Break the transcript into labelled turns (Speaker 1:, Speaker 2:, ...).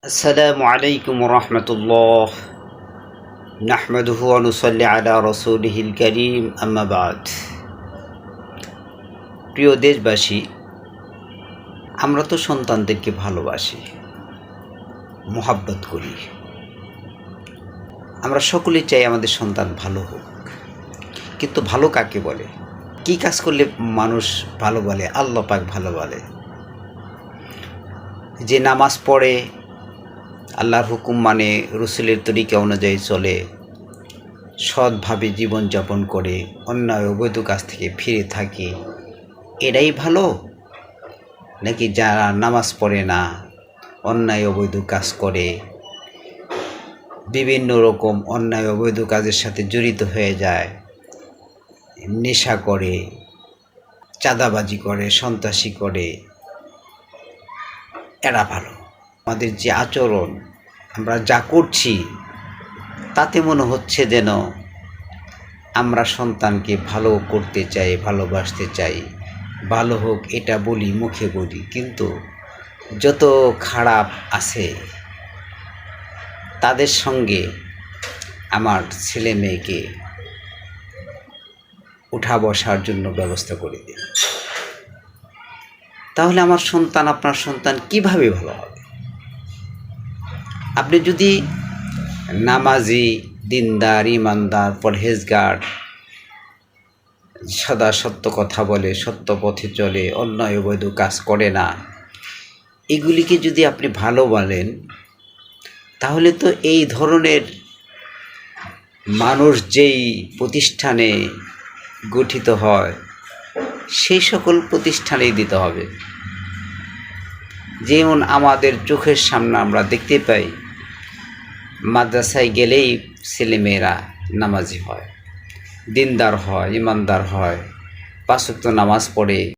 Speaker 1: আসসালামু আলাইকুম রহমতুল্লাহ নাহমাদুহু ওয়া নুসাল্লি আলা রাসূলিহিল কারীম আম্মা বাদ। প্রিয় দেশবাসী, আমরা তো সন্তানদেরকে ভালোবাসি, মোহাব্বত করি। আমরা সকলেই চাই আমাদের সন্তান ভালো হোক, কিন্তু ভালো কাকে বলে? কি কাজ করলে মানুষ ভালো বলে? আল্লাহ পাক ভালো বলে। যে নামাজ পড়ে, আল্লাহর হুকুম মানে, রসুলের তরিকা অনুযায়ী চলে, সৎভাবে জীবনযাপন করে, অন্যায় অবৈধ কাজ থেকে ফিরে থাকে, এরাই ভালো? নাকি যারা নামাজ পড়ে না, অন্যায় অবৈধ কাজ করে, বিভিন্ন রকম অন্যায় অবৈধ কাজের সাথে জড়িত হয়ে যায়, নেশা করে, চাঁদাবাজি করে, সন্ত্রাসী করে, এরা ভালো? আমাদের যে আচরণ, আমরা যা করছি, তাতে মনে হচ্ছে যেন আমরা সন্তানকে ভালো করতে চাই, ভালোবাসতে চাই, ভালো হোক এটা বলি, মুখে বলি, কিন্তু যত খারাপ আছে তাদের সঙ্গে আমার ছেলে মেয়েকে উঠা বসার জন্য ব্যবস্থা করে দিন। তাহলে আমার সন্তান, আপনার সন্তান কিভাবে ভালো হবে? আপনি যদি নামাজি, দিনদার, ইমানদার, পরহেজগার, সদা সত্য কথা বলে, সত্য পথে চলে, অন্যায় অবৈধ কাজ করে না, এগুলিকে যদি আপনি ভালো বলেন, তাহলে তো এই ধরনের মানুষ যেই প্রতিষ্ঠানে গঠিত হয়, সেই সকল প্রতিষ্ঠানেই দিতে হবে। যেমন আমাদের চোখের সামনে আমরা দেখতে পাই, মাদ্রাসায় গেলেই ছেলেমেয়েরা নামাজি হয়, দিনদার হয়, ইমানদার হয়, 5 ওয়াক্ত নামাজ পড়ে।